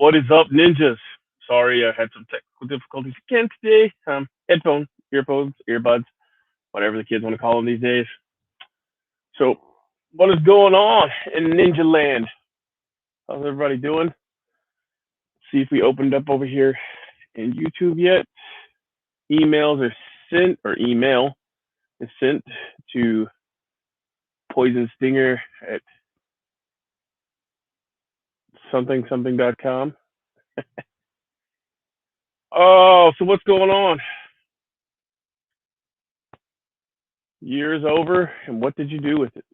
What is up, ninjas? Sorry, I had some technical difficulties again today. Headphones, earbuds, whatever the kids want to call them these days. So, what is going on in Ninja Land? How's everybody doing? See if we opened up over here in YouTube yet. Emails are sent, or email is sent to poisonstinger at something.com. Oh, so what's going on? Year is over, and what did you do with it?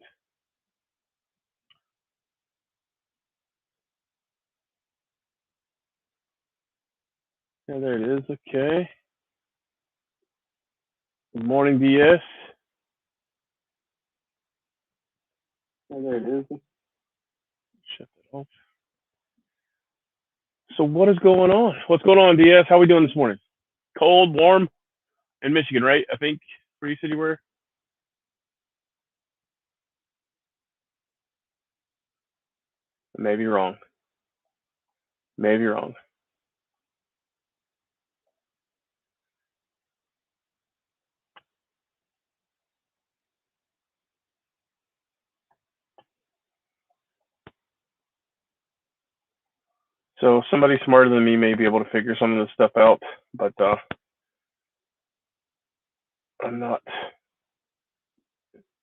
Yeah, there it is. Okay. Good morning, DS. Oh, there it is. Shut that off. So what is going on? What's going on, DS? How are we doing this morning? Cold, warm? In Michigan, right? I think where you said you were? Maybe wrong. Maybe wrong. So somebody smarter than me may be able to figure some of this stuff out, but I'm not.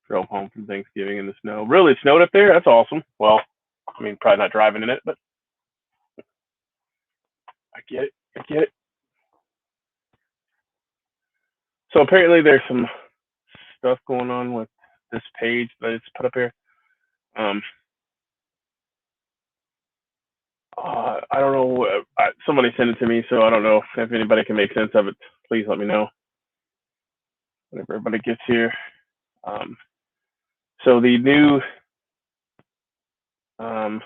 Drove home from Thanksgiving in the snow. Really, it snowed up there? That's awesome. Well, I mean, probably not driving in it, but I get it. I get it. So apparently there's some stuff going on with this page that it's put up here. I don't know. Somebody sent it to me, so I don't know if anybody can make sense of it. Please let me know whenever everybody gets here. So the new the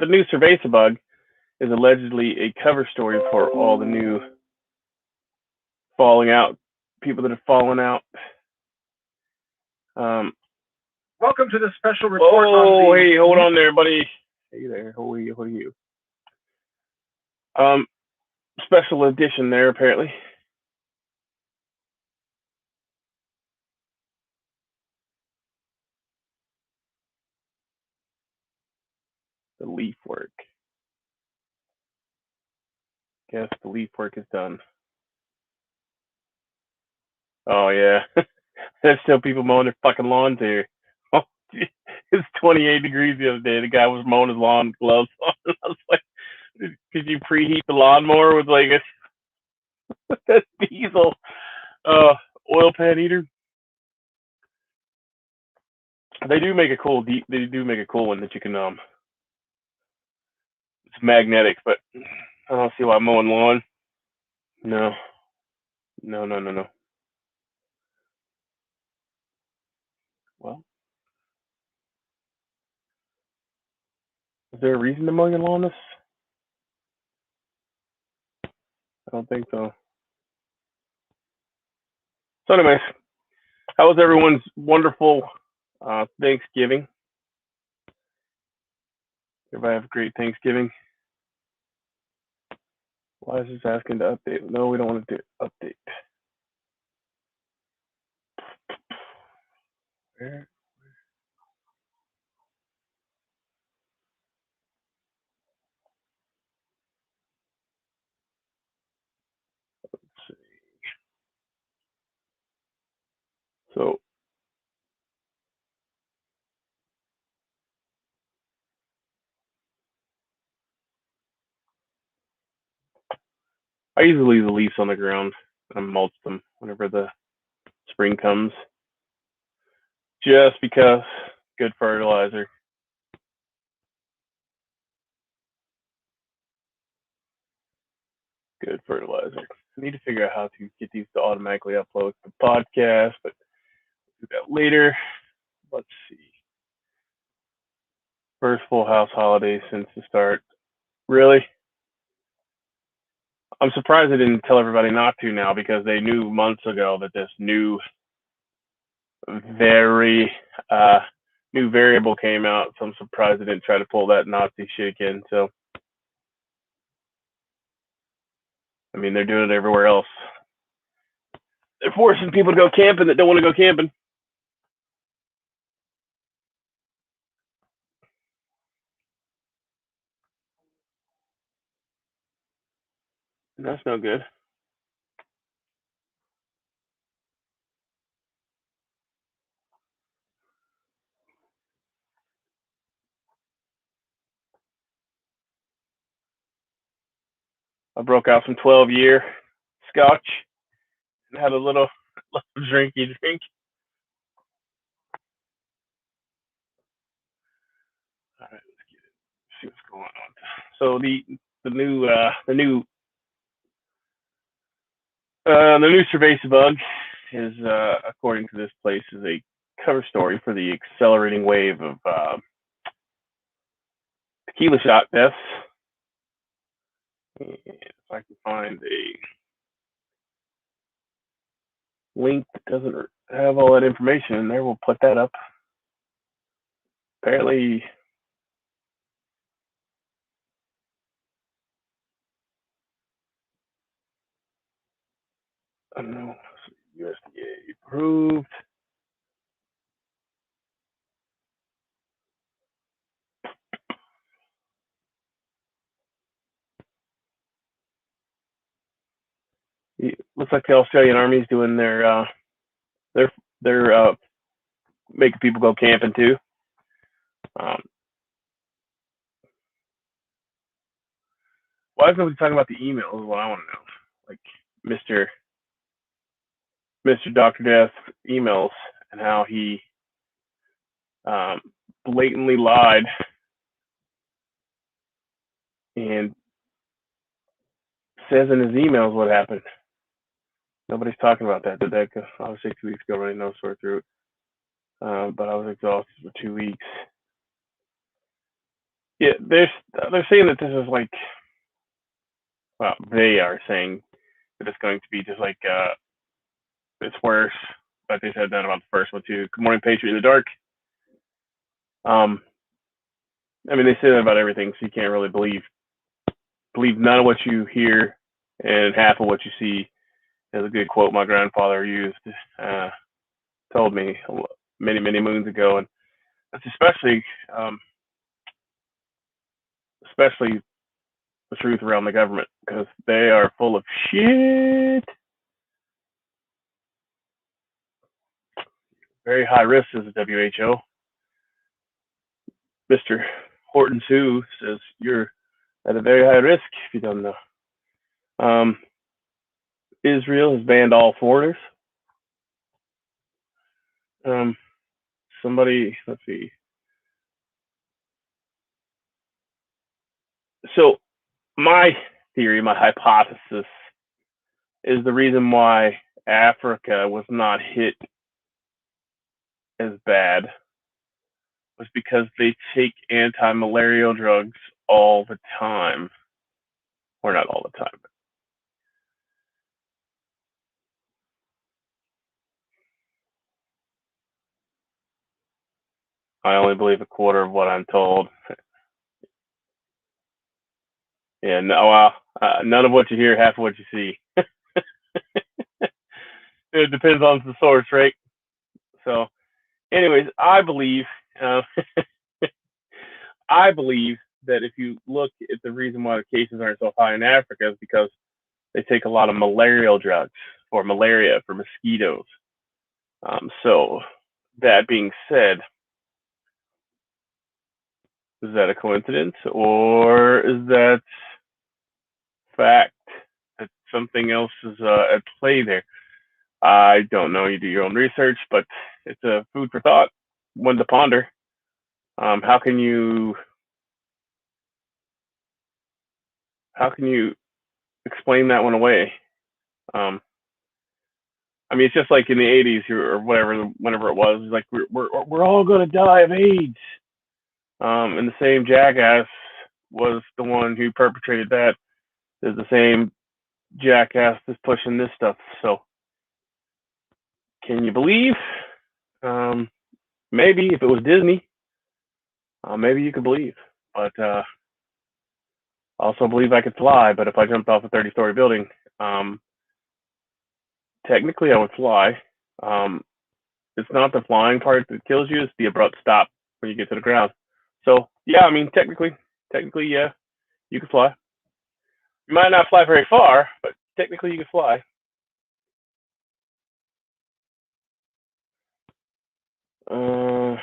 new cerveza bug is allegedly a cover story for all the new falling out people that have fallen out. Welcome to the special report. Oh, hey, hold on there, buddy. Hey there, who are you? Special edition there, apparently. The leaf work. Guess the leaf work is done. Oh yeah, there's still people mowing their fucking lawns here. Oh, it's 28 degrees the other day. The guy was mowing his lawn with gloves on. I was like, could you preheat the lawnmower with like a diesel oil pan heater? They do make a cool one that you can it's magnetic, but I don't see why I'm mowing lawn. No. Well, is there a reason to mow your lawn this? I don't think so. So anyways, how was everyone's wonderful Thanksgiving? Everybody have a great Thanksgiving. Why is this asking to update? No, we don't want to do update. Where? Let's see. So I usually leave the leaves on the ground and mulch them whenever the spring comes, just because good fertilizer. Good fertilizer. I need to figure out how to get these to automatically upload the podcast, but we'll do that later. Let's see. First full house holiday since the start. Really? I'm surprised they didn't tell everybody not to now, because they knew months ago that this new very new variable came out, so I'm surprised they didn't try to pull that Nazi shit again. So, I mean, they're doing it everywhere else. They're forcing people to go camping that don't want to go camping. And that's no good. I broke out some 12-year scotch and had a little drinky drink. All right, let's get it. See what's going on. So the new cerveza bug is, according to this place, is a cover story for the accelerating wave of tequila shot deaths. And if I can find a link that doesn't have all that information in there, we'll put that up. Apparently, I don't know, USDA approved. It looks like the Australian Army's doing their making people go camping too. Why is nobody talking about the emails? Is what I want to know. Like Mr. Dr. Death's emails and how he blatantly lied and says in his emails what happened. Nobody's talking about that. Did that? Obviously, 2 weeks ago, running no sore throat. But I was exhausted for 2 weeks. Yeah, they're saying that this is like, well, they are saying that it's going to be just like it's worse. But they said that about the first one too. Good morning, Patriot in the Dark. I mean, they say that about everything, so you can't really believe none of what you hear and half of what you see. There's a good quote my grandfather used, told me many, many moons ago, and that's especially the truth around the government, because they are full of shit. Very high risk as a WHO. Mr. Horton Sue says you're at a very high risk if you don't know. Israel has banned all foreigners. Somebody, let's see. So my theory, my hypothesis, is the reason why Africa was not hit as bad was because they take anti-malarial drugs all the time. Or not all the time. I only believe a quarter of what I'm told. Yeah, no, none of what you hear, half of what you see. It depends on the source, right? So, anyways, I believe that if you look at the reason why the cases aren't so high in Africa is because they take a lot of malarial drugs for malaria, for mosquitoes. So, that being said, is that a coincidence, or is that fact that something else is at play there? I don't know. You do your own research, but it's a food for thought, one to ponder. How can you explain that one away? I mean, it's just like in the '80s or whatever, whenever it was, like we're all gonna die of AIDS. And the same jackass was the one who perpetrated that. Is the same jackass that's pushing this stuff. So, can you believe Maybe if it was Disney, maybe you could believe. But I also believe I could fly. But if I jumped off a 30-story building, technically I would fly. It's not the flying part that kills you; it's the abrupt stop when you get to the ground. So yeah, I mean technically, yeah, you could fly. You might not fly very far, but technically you could fly. Uh,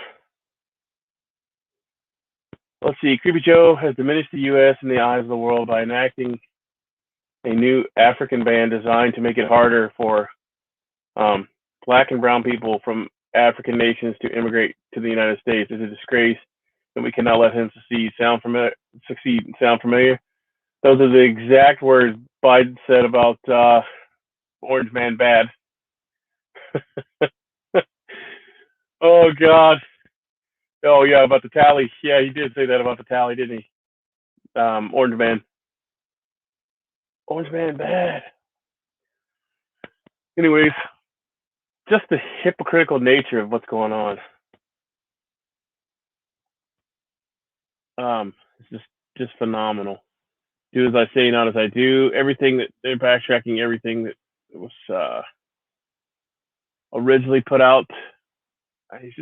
let's see. Creepy Joe has diminished the U.S. in the eyes of the world by enacting a new African ban designed to make it harder for black and brown people from African nations to immigrate to the United States. It's a disgrace, and we cannot let him succeed. Sound familiar? Those are the exact words Biden said about Orange Man bad. Oh God. Oh yeah, about the tally. Yeah, he did say that about the tally, didn't he? Orange Man. Orange Man bad. Anyways, just the hypocritical nature of what's going on. It's just phenomenal. Do as I say, not as I do. Everything that they're backtracking, everything that was originally put out. It's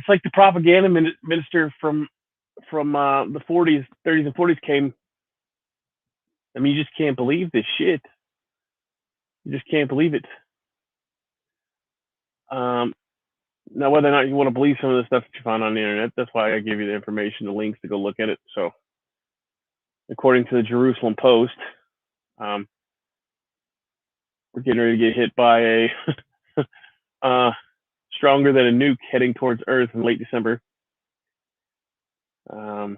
like the propaganda minister from the 40s, 30s, and 40s came. I mean, you just can't believe this shit. You just can't believe it. Now, whether or not you want to believe some of the stuff that you find on the internet, that's why I give you the information, the links to go look at it. So, according to the Jerusalem Post, we're getting ready to get hit by a stronger than a nuke heading towards Earth in late December. A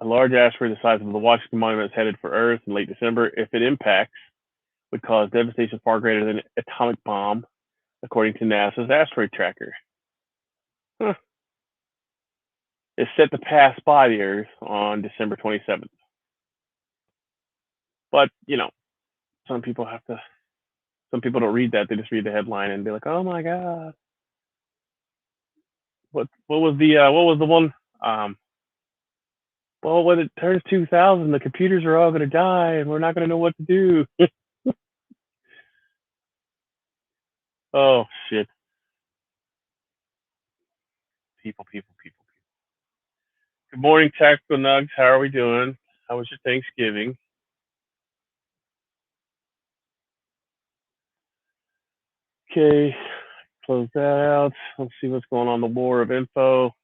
large asteroid the size of the Washington Monument is headed for Earth in late December. If it impacts, would cause devastation far greater than an atomic bomb, according to NASA's asteroid tracker. Huh. It's set to pass by the Earth on December 27th. But, you know, some people don't read that. They just read the headline and be like, oh my God. What was the one? Well, when it turns 2000, the computers are all going to die and we're not going to know what to do. Oh, shit. People. Good morning, Tactical Nugs. How are we doing? How was your Thanksgiving? Okay, close that out. Let's see what's going on the war of info.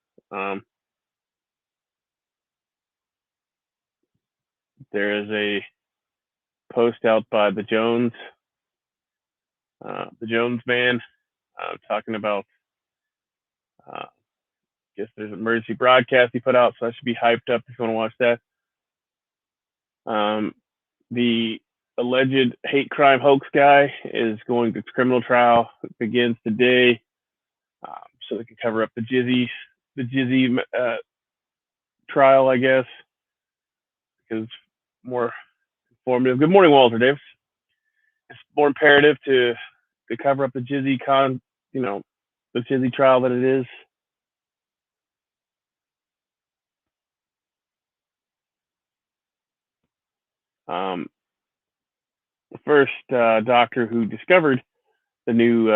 There is a post out by the Jones man, talking about. I guess there's an emergency broadcast he put out, so that should be hyped up if you want to watch that. The alleged hate crime hoax guy is going to criminal trial. It begins today, so they can cover up the Jizzy trial, I guess, because it's more informative. Good morning, Walter Davis. It's more imperative to cover up the Jizzy the Jizzy trial than it is. The first doctor who discovered the new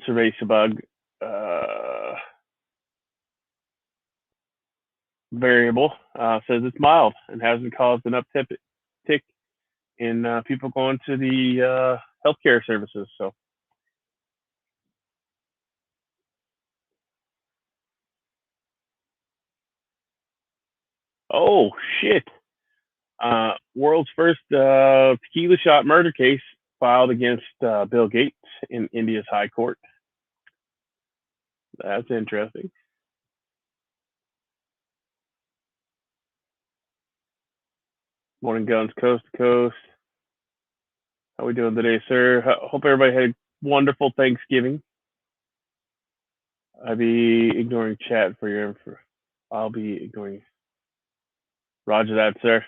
cerveza bug variable says it's mild and hasn't caused an uptick in people going to the healthcare services. So, oh shit! World's first tequila shot murder case filed against Bill Gates in India's High Court. That's interesting. Morning guns coast to coast. How we doing today, sir? Hope everybody had a wonderful Thanksgiving. I'll be ignoring chat for your info. I'll be ignoring. Roger that, sir.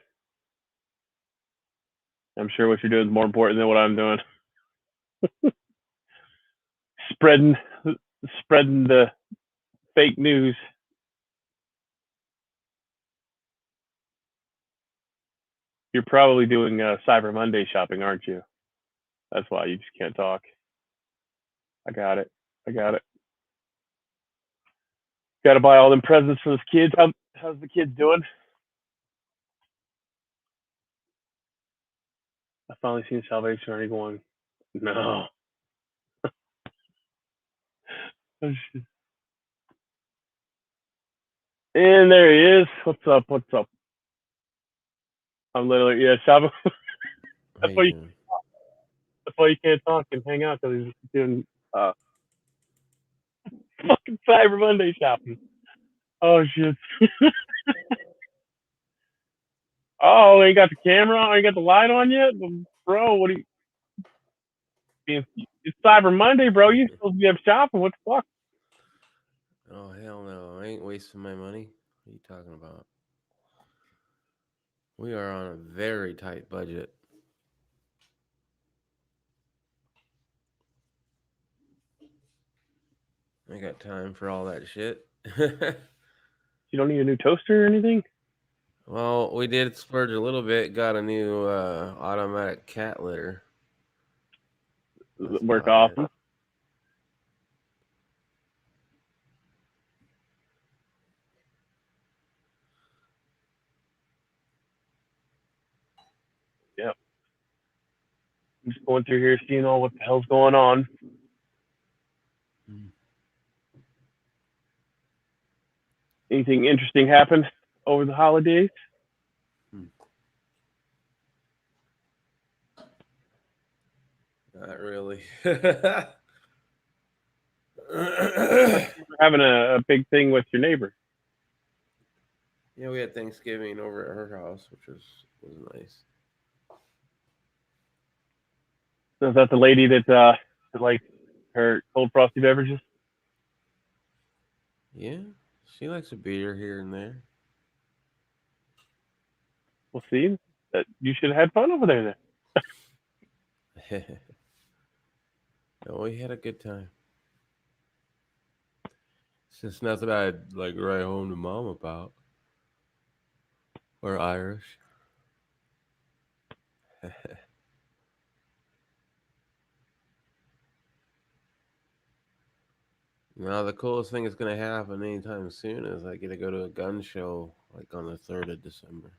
I'm sure what you're doing is more important than what I'm doing. spreading the fake news. You're probably doing Cyber Monday shopping, aren't you? That's why you just can't talk. I got it. Got to buy all them presents for those kids. How's the kids doing? I finally seen Salvation Army going. No. And there he is. What's up? I'm literally shopping. that's why you can't talk and hang out, because he's doing fucking Cyber Monday shopping. Oh shit. Oh, ain't got the camera on? Ain't got the light on yet? Bro, what are you... It's Cyber Monday, bro. You supposed to be up shopping. What the fuck? Oh, hell no. I ain't wasting my money. What are you talking about? We are on a very tight budget. I got time for all that shit. You don't need a new toaster or anything? Well, we did splurge a little bit. Got a new automatic cat litter. Does it work often? Yeah. I'm just going through here, seeing all what the hell's going on. Anything interesting happened over the holidays? Not really. Having a big thing with your neighbor. Yeah, we had Thanksgiving over at her house, which was nice. So is that the lady that like her cold frosty beverages? Yeah, she likes a beer here and there. We'll see. You should have had fun over there then. No, we had a good time. It's just nothing I'd like write home to mom about. Or Irish. Now, the coolest thing that's going to happen anytime soon is I get to go to a gun show like on the 3rd of December.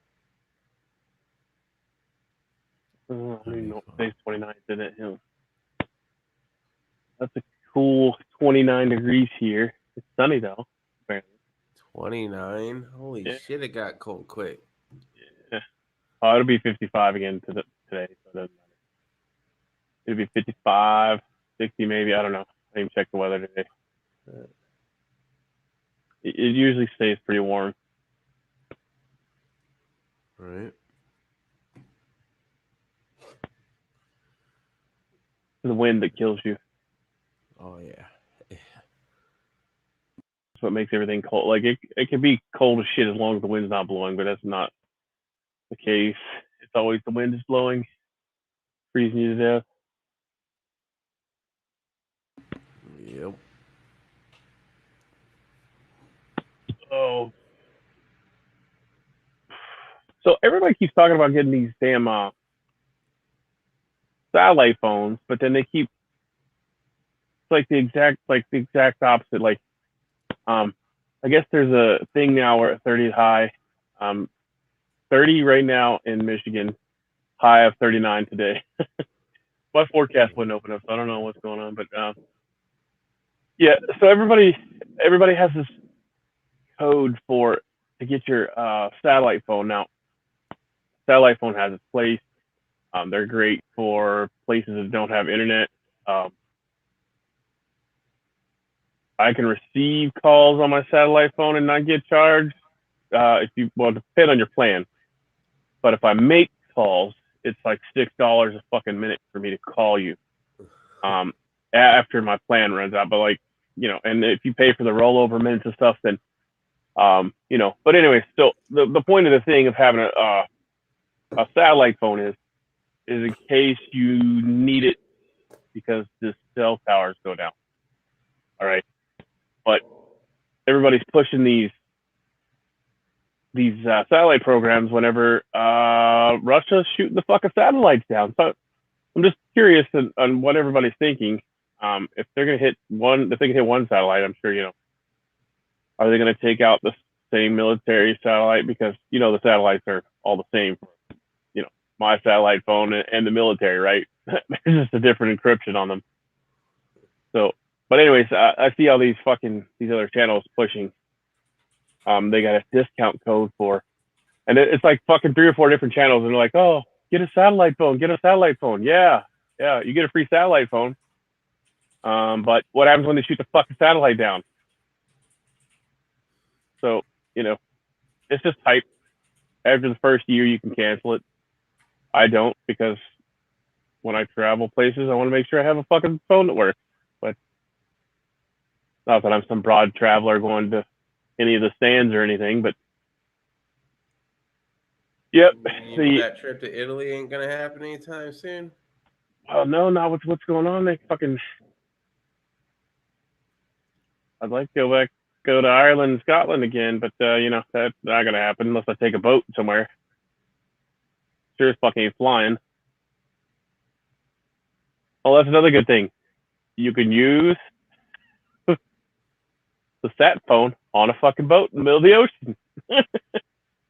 I don't even know what today's 29th, isn't it? Yeah. That's a cool 29 degrees here. It's sunny though, apparently. 29? Holy shit, it got cold quick. Yeah. Oh, it'll be 55 again today, so it doesn't matter. It'll be 55, 60 maybe. I don't know. I didn't check the weather today. It usually stays pretty warm. Right. It's the wind that kills you. Oh, yeah. That's what makes everything cold. Like it can be cold as shit as long as the wind's not blowing, but that's not the case. It's always the wind is blowing, freezing you to death. Yep. Oh. So everybody keeps talking about getting these damn satellite phones, but then they keep it's the exact opposite. Like I guess there's a thing now where 30 is high. 30 right now in Michigan, high of 39 today. My forecast wouldn't open up, so I don't know what's going on. But yeah, so everybody has this code to get your satellite phone. Now, satellite phone has its place. They're great for places that don't have internet. I can receive calls on my satellite phone and not get charged. It depends on your plan. But if I make calls, it's like $6 a fucking minute for me to call you. After my plan runs out, but and if you pay for the rollover minutes and stuff, then But anyway, still, the point of the thing of having a satellite phone is is in case you need it because the cell towers go down. All right, but everybody's pushing these satellite programs whenever Russia's shooting the fucking satellites down. So I'm just curious on what everybody's thinking. If they're gonna hit one, if they can hit one satellite, I'm sure are they gonna take out the same military satellite because the satellites are all the same. My satellite phone and the military, right? There's just a different encryption on them. So, but anyways, I see all these other channels pushing. They got a discount code and it's like fucking 3 or 4 different channels, and they're like, oh, get a satellite phone, Yeah, you get a free satellite phone. But what happens when they shoot the fucking satellite down? So, it's just hype. After the first year, you can cancel it. I don't, because when I travel places, I want to make sure I have a fucking phone that works. But not that I'm some broad traveler going to any of the stands or anything, but yep. That trip to Italy ain't gonna happen anytime soon. Oh no, not what's going on. I'd like to go to Ireland and Scotland again, but that's not gonna happen unless I take a boat somewhere. Sure as fuck ain't flying. Oh, that's another good thing. You can use the sat phone on a fucking boat in the middle of the ocean.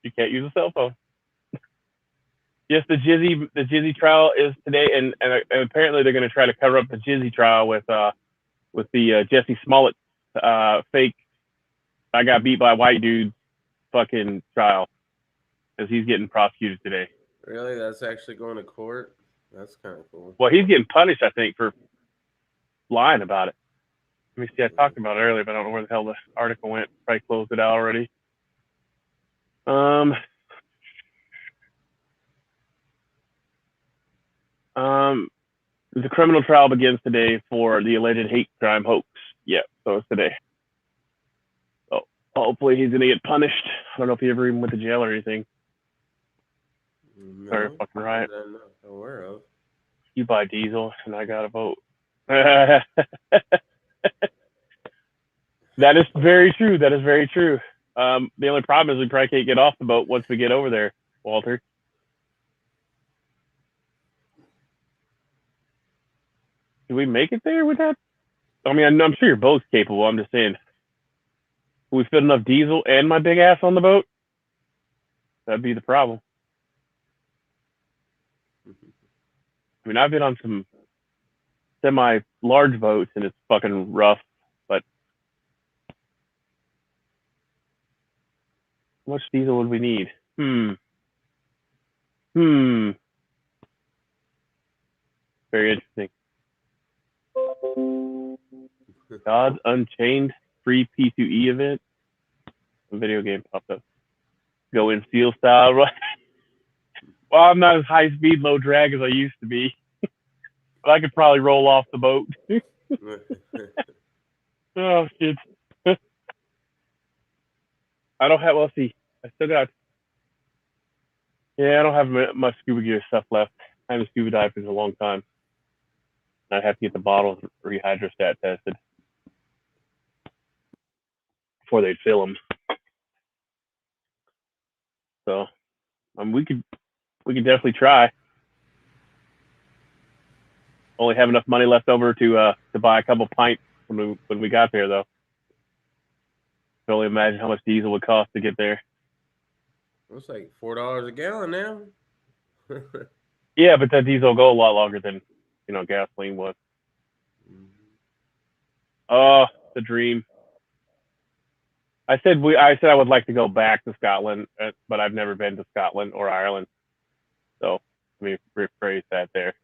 You can't use a cell phone. Yes, the Jizzy trial is today, and apparently they're going to try to cover up the Jizzy trial with the Jesse Smollett fake I got beat by white dude fucking trial, because he's getting prosecuted today. Really? That's actually going to court? That's kind of cool. Well, he's getting punished, I think, for lying about it. Let me see. I talked about it earlier, but I don't know where the hell the article went. Probably closed it out already. The criminal trial begins today for the alleged hate crime hoax. Yeah, so it's today. So hopefully he's gonna get punished. I don't know if he ever even went to jail or anything. No, sorry, fucking riot. I'm not aware of. You buy diesel, and I gotta vote. That is very true. That is very true. The only problem is we probably can't get off the boat once we get over there, Walter. Do we make it there with that? I mean, I'm sure your boat's capable. I'm just saying, will we fit enough diesel and my big ass on the boat? That'd be the problem. I mean, I've been on some semi-large boats, and it's fucking rough, but how much diesel would we need? Very interesting. God's Unchained free P2E event. A video game popped up. Go in steel style. Right? Well, I'm not as high speed, low drag as I used to be, but I could probably roll off the boat. Oh shit! I don't have. Well, see, I still got. Yeah, I don't have much scuba gear stuff left. I haven't scuba dived in a long time. I'd have to get the bottles rehydrostat tested before they'd fill them. So, we could definitely try. Only have enough money left over to buy a couple pints when we got there, though. I can only imagine how much diesel would cost to get there. It's like $4 a gallon now. Yeah, but that diesel will go a lot longer than gasoline was. Oh, the dream. I said I would like to go back to Scotland, but I've never been to Scotland or Ireland. So let me rephrase that there.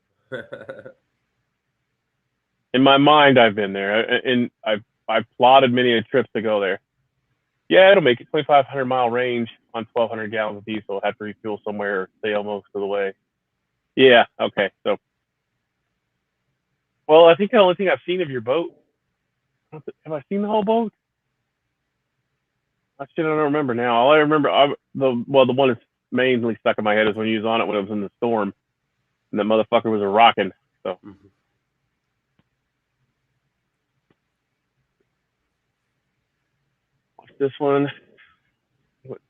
In my mind, I've been there, and I've plotted many trips to go there. Yeah, it'll make it 2,500-mile range on 1,200 gallons of diesel. Have to refuel somewhere or sail most of the way. Yeah, okay. So, well, I think the only thing I've seen of your boat, have I seen the whole boat? I don't remember now. All I remember, the one that's mainly stuck in my head is when you was on it when it was in the storm. and that motherfucker was a rockin'. So. Mm-hmm. What's this one? What?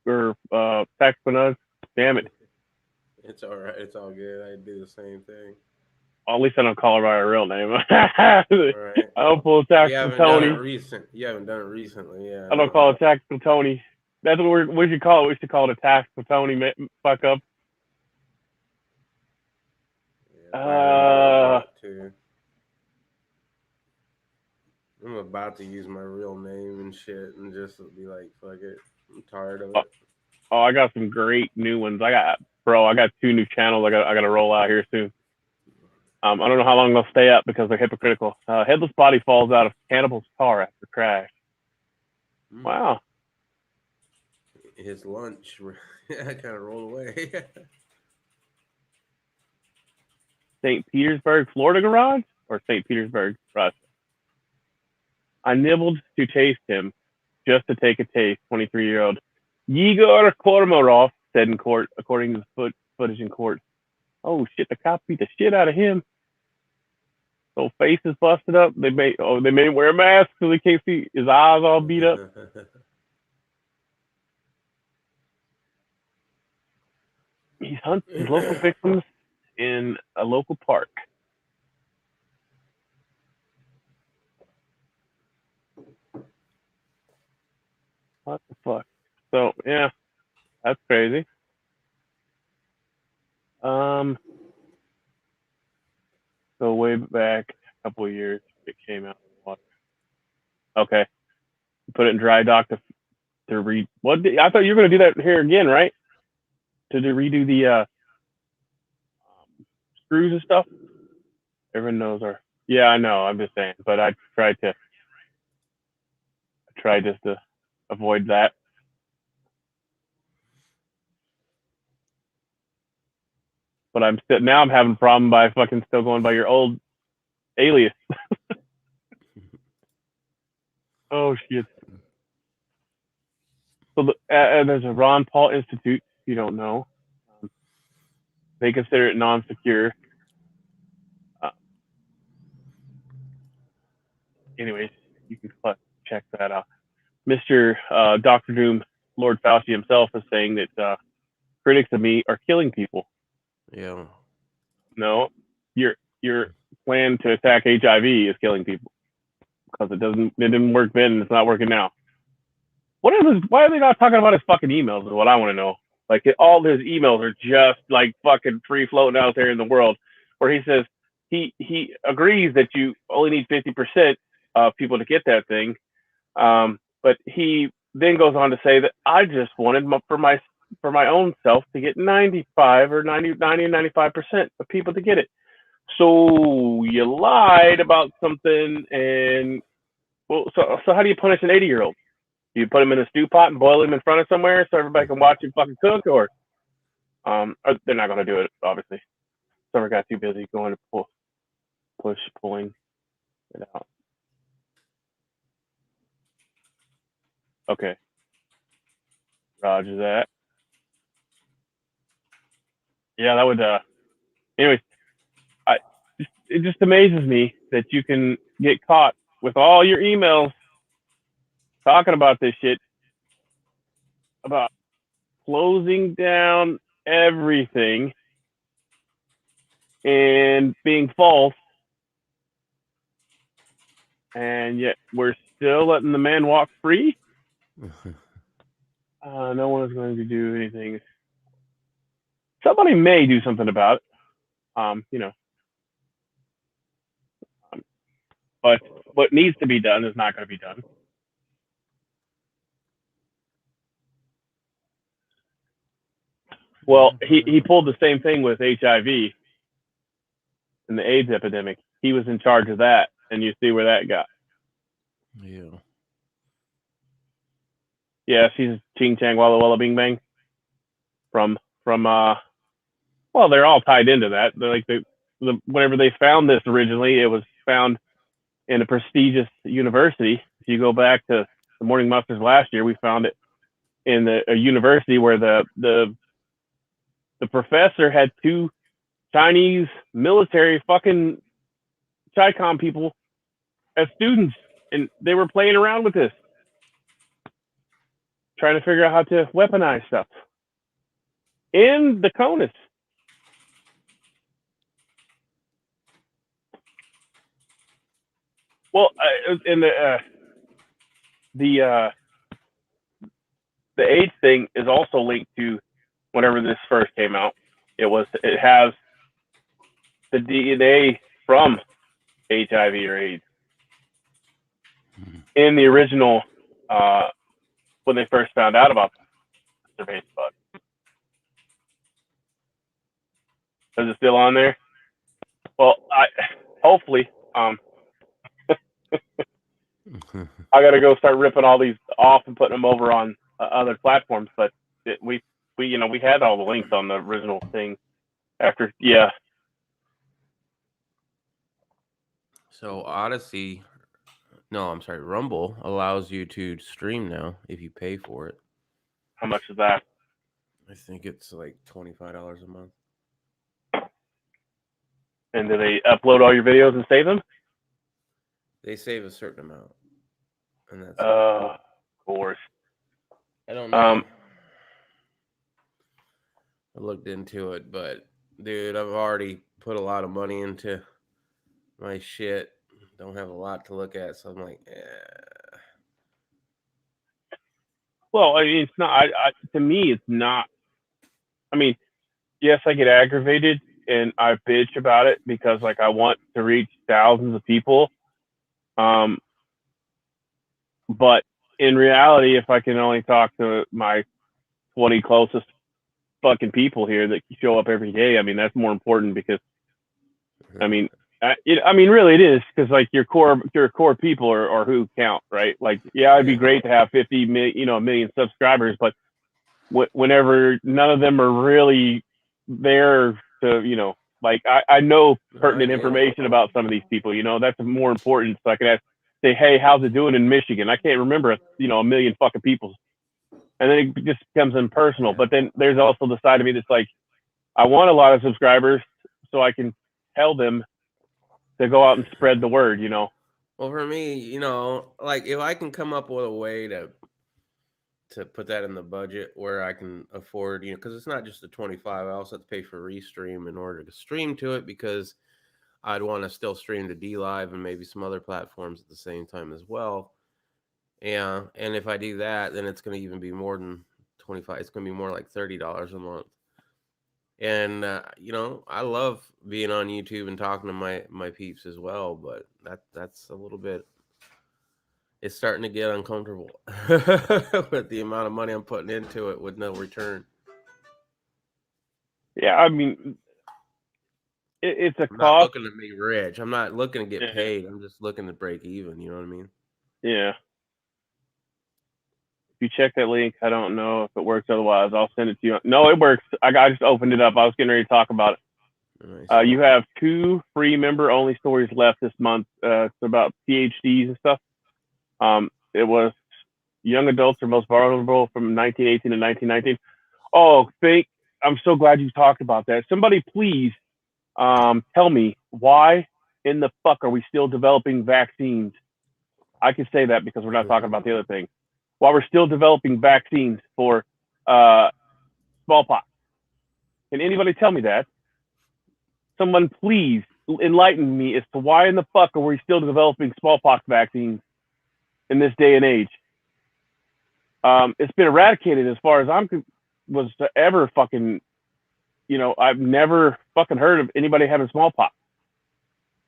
Or tactical nuts? Damn it. It's all right. It's all good. I do the same thing. Well, at least I don't call her by her real name. Right. I don't pull a tactical Tony. You haven't done it recently, yeah. I don't call it tactical Tony. That's what we should call it. We should call it a tactical Tony. Fuck up. Yeah, too. I'm about to use my real name and shit, and just be like, fuck it. I'm tired of it. Oh, I got some great new ones. I got 2 new channels. I got to roll out here soon. I don't know how long they'll stay up because they're hypocritical. Headless body falls out of cannibal's car after crash. Wow. His lunch kind of rolled away. St. Petersburg, Florida garage or St. Petersburg, Russia? I nibbled to taste him just to take a taste, 23-year-old Yegor Kormarov said in court, according to the footage in court. Oh, shit, the cop beat the shit out of him. So face is busted up. They made him wear a mask so they can't see his eyes all beat up. He hunts his local victims in a local park. What the fuck? So yeah, that's crazy. So way back a couple of years, it came out of the water. Okay, put it in dry dock to read. What? I thought you were going to do that here again, right? To redo the screws and stuff. Everyone knows our. Yeah, I know. I'm just saying, but I tried just to avoid that. But I'm having a problem by fucking still going by your old alias. Oh shit. So there's a Ron Paul Institute. If you don't know, they consider it non-secure. Anyways, you can check that out. Mr. Dr. Doom, Lord Fauci himself, is saying that critics of me are killing people. Yeah. No, your plan to attack HIV is killing people because it didn't work then and it's not working now. Why are they not talking about his fucking emails is what I want to know. Like all his emails are just like fucking free floating out there in the world where he says he agrees that you only need 50% of people to get that thing. But he then goes on to say that I just wanted for my own self to get 95 or 90 and 95% of people to get it. So you lied about something, and well, so how do you punish an 80-year-old? Do you put him in a stew pot and boil him in front of somewhere so everybody can watch him fucking cook, or they're not going to do it, obviously. Summer got too busy going to pulling it out. Okay. Roger that. Yeah, that would. Anyways, it just amazes me that you can get caught with all your emails talking about this shit, about closing down everything and being false, and yet we're still letting the man walk free. No one is going to do anything. Somebody may do something about it, but what needs to be done is not going to be done. Well, he pulled the same thing with HIV and the AIDS epidemic. He was in charge of that, and you see where that got. Yeah. Yeah, she's Ching Chang Walla Walla Bing Bang. From well, they're all tied into that. They're like whenever they found this originally, it was found in a prestigious university. If you go back to the Morning Muffins last year, we found it in a university where the professor had 2 Chinese military fucking Chi-Com people as students, and they were playing around with this, trying to figure out how to weaponize stuff in the CONUS. Well, in the AIDS thing is also linked to whenever this first came out. It has the DNA from HIV or AIDS in the original when they first found out about the surveillance bug. Is it still on there? Well, hopefully. I got to go start ripping all these off and putting them over on other platforms. But we had all the links on the original thing. After, yeah. So Rumble allows you to stream now if you pay for it. How much is that? I think it's like $25 a month. And do they upload all your videos and save them? They save a certain amount, and that's of course. I don't know. I looked into it, but dude, I've already put a lot of money into my shit. Don't have a lot to look at, so I'm like, Well, I mean, it's not. To me, it's not. I mean, yes, I get aggravated and I bitch about it because, like, I want to reach thousands of people. But in reality, if I can only talk to my 20 closest fucking people here that show up every day, I mean, that's more important because, I mean, really it is because, like, your core people are who count, right? Like, yeah, it'd be great to have 50 million, a million subscribers, but whenever none of them are really there to, like, I know pertinent information about some of these people, that's more important. So I can say, hey, how's it doing in Michigan? I can't remember, a million fucking people. And then it just becomes impersonal. But then there's also the side of me that's like, I want a lot of subscribers so I can tell them to go out and spread the word, Well, for me, like, if I can come up with a way to put that in the budget where I can afford, because it's not just the 25. I also have to pay for Restream in order to stream to it, because I'd want to still stream to DLive and maybe some other platforms at the same time as well. Yeah, and if I do that, then it's going to even be more than 25. It's going to be more like $30 a month. And I love being on YouTube and talking to my peeps as well, but that's a little bit. It's starting to get uncomfortable with the amount of money I'm putting into it with no return. Yeah, I mean, it's a I'm cost. not looking to be rich. I'm not looking to get paid. I'm just looking to break even. You know what I mean? Yeah. If you check that link, I don't know if it works. Otherwise, I'll send it to you. No, it works. I just opened it up. I was getting ready to talk about it. Nice. You have 2 free member-only stories left this month. It's about PhDs and stuff. It was young adults are most vulnerable from 1918 to 1919. Oh, I'm so glad you talked about that. Somebody please tell me, why in the fuck are we still developing vaccines? I can say that because we're not talking about the other thing. While we're still developing vaccines for smallpox. Can anybody tell me that? Someone please enlighten me as to why in the fuck are we still developing smallpox vaccines in this day and age? It's been eradicated as far as was ever fucking, I've never fucking heard of anybody having smallpox.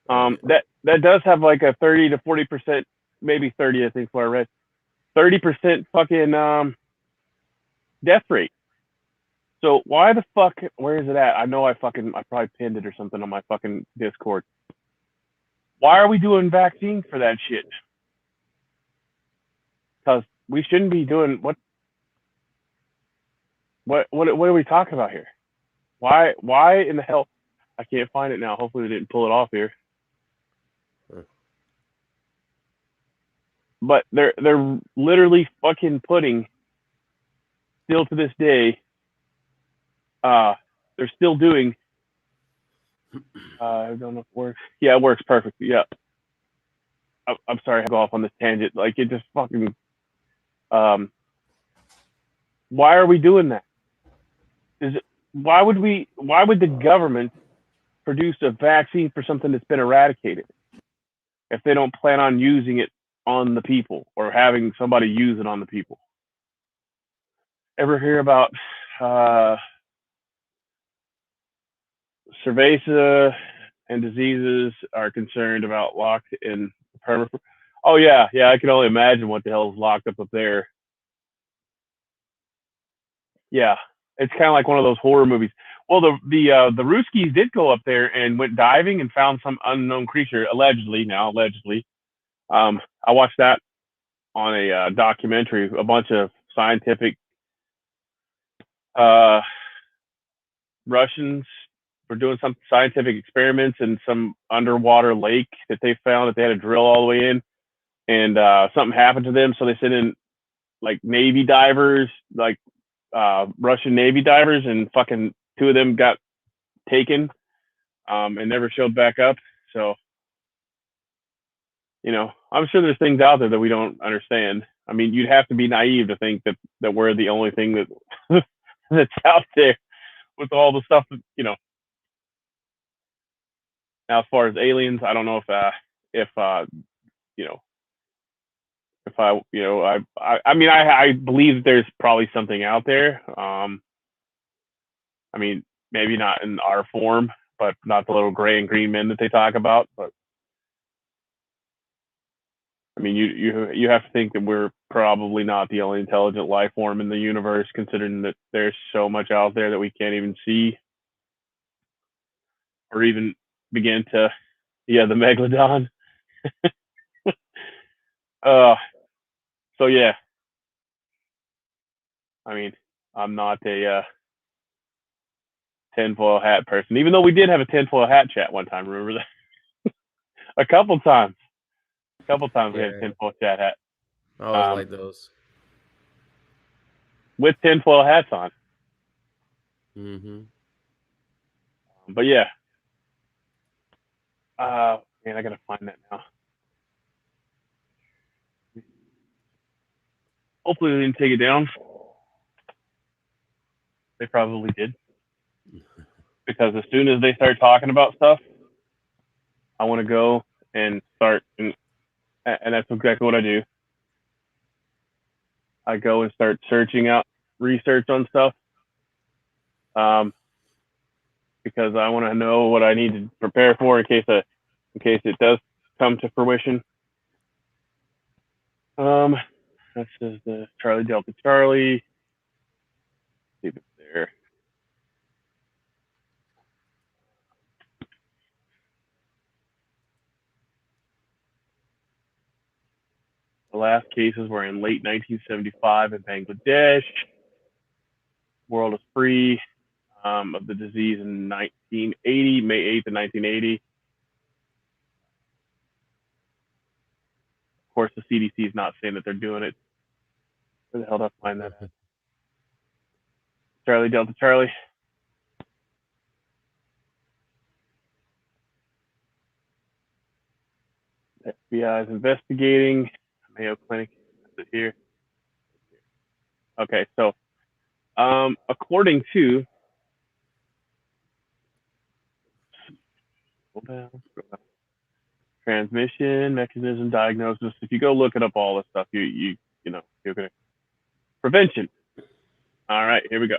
That does have like a 30 to 40%, maybe 30, I think what I read, 30% fucking death rate. So why the fuck, where is it at? I know I probably pinned it or something on my fucking Discord. Why are we doing vaccines for that shit? Because we shouldn't be doing what are we talking about here? Why in the hell? I can't find it now. Hopefully they didn't pull it off here. But they're literally fucking putting, still to this day, they're still doing I don't know if it works. Yeah, it works perfectly. Yeah. I'm sorry to go off on this tangent. Like, it just fucking. Why are we doing that? Why would the government produce a vaccine for something that's been eradicated if they don't plan on using it on the people or having somebody use it on the people? Ever hear about cerveza and diseases are concerned about locked in permafrost? Oh yeah, I can only imagine what the hell is locked up there. Yeah, it's kind of like one of those horror movies. Well, the Ruskies did go up there and went diving and found some unknown creature, allegedly. I watched that on a documentary, a bunch of scientific Russians were doing some scientific experiments in some underwater lake that they found that they had to drill all the way in, and something happened to them, so they sent in like Navy divers, like Russian Navy divers, and fucking two of them got taken and never showed back up. So, I'm sure there's things out there that we don't understand. I mean, you'd have to be naive to think that we're the only thing that that's out there with all the stuff that. Now, as far as aliens, I don't know if if I believe that there's probably something out there. I mean, maybe not in our form, but not the little gray and green men that they talk about. But I mean, you have to think that we're probably not the only intelligent life form in the universe, considering that there's so much out there that we can't even see or even begin to. Yeah, the megalodon. So yeah, I mean, I'm not a tinfoil hat person, even though we did have a tinfoil hat chat one time. Remember that? a couple times. We had a tinfoil hat. I always like those. With tinfoil hats on. Mm-hmm. But yeah. Man, I gotta find that now. Hopefully they didn't take it down. They probably did. Because as soon as they start talking about stuff, I want to go and start, and that's exactly what I do. I go and start searching out research on stuff, because I want to know what I need to prepare for in case it does come to fruition. This is the Charlie Delta Charlie. See if it's there. The last cases were in late 1975 in Bangladesh. World is free of the disease in 1980, May 8th of 1980. Of course, the CDC is not saying that they're doing it. Where the hell did I find that at? Charlie Delta Charlie. FBI is investigating. Mayo Clinic. Is it here? Okay, so according to transmission mechanism diagnosis, if you go looking up all this stuff, you're gonna prevention. All right, here we go.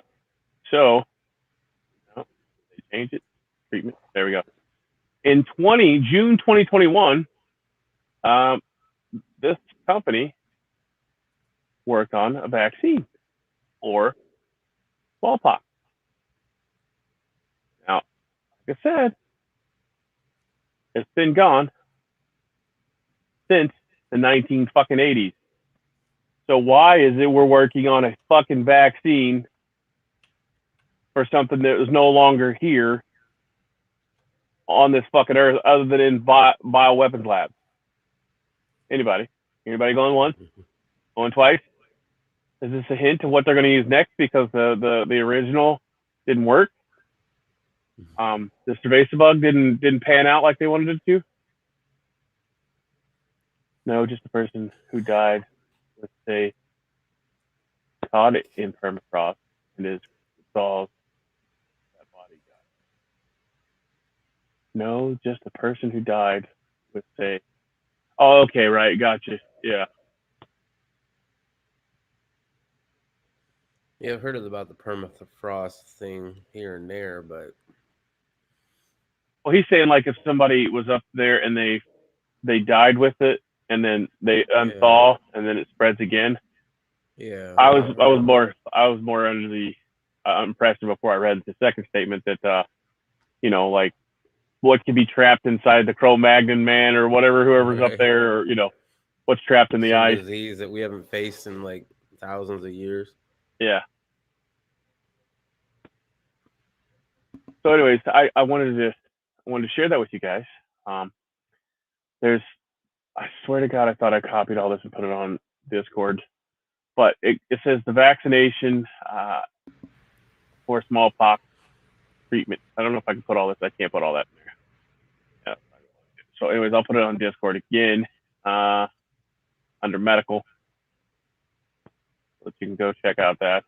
So they changed it. Treatment. There we go. In June 2021, this company worked on a vaccine for smallpox. Now, like I said, it's been gone since the 1980s. So why is it we're working on a fucking vaccine for something that was no longer here on this fucking earth, other than in bioweapons labs? Anybody going once? Going twice? Is this a hint to what they're going to use next because the original didn't work? The cerveza bug didn't pan out like they wanted it to. No, just the person who died, let's say, caught it in permafrost and is resolved that body died. No, just the person who died would say, oh, okay, right, gotcha. Yeah. Yeah, I've heard about the permafrost thing here and there, but Well, he's saying like if somebody was up there and they died with it and then they unthaw and then it spreads again. Yeah. I was more under the impression before I read the second statement that you know, like what could be trapped inside the Cro-Magnon man or whatever, whoever's up there, or you know, what's trapped in the some ice. disease that we haven't faced in like thousands of years. Yeah. So, anyways, I wanted to share that with you guys. I swear to God, I thought I copied all this and put it on Discord, but it says the vaccination for smallpox treatment. I don't know if I can put all this. I can't put all that in there. Yeah. So, anyways, I'll put it on Discord again under medical, so you can go check out that.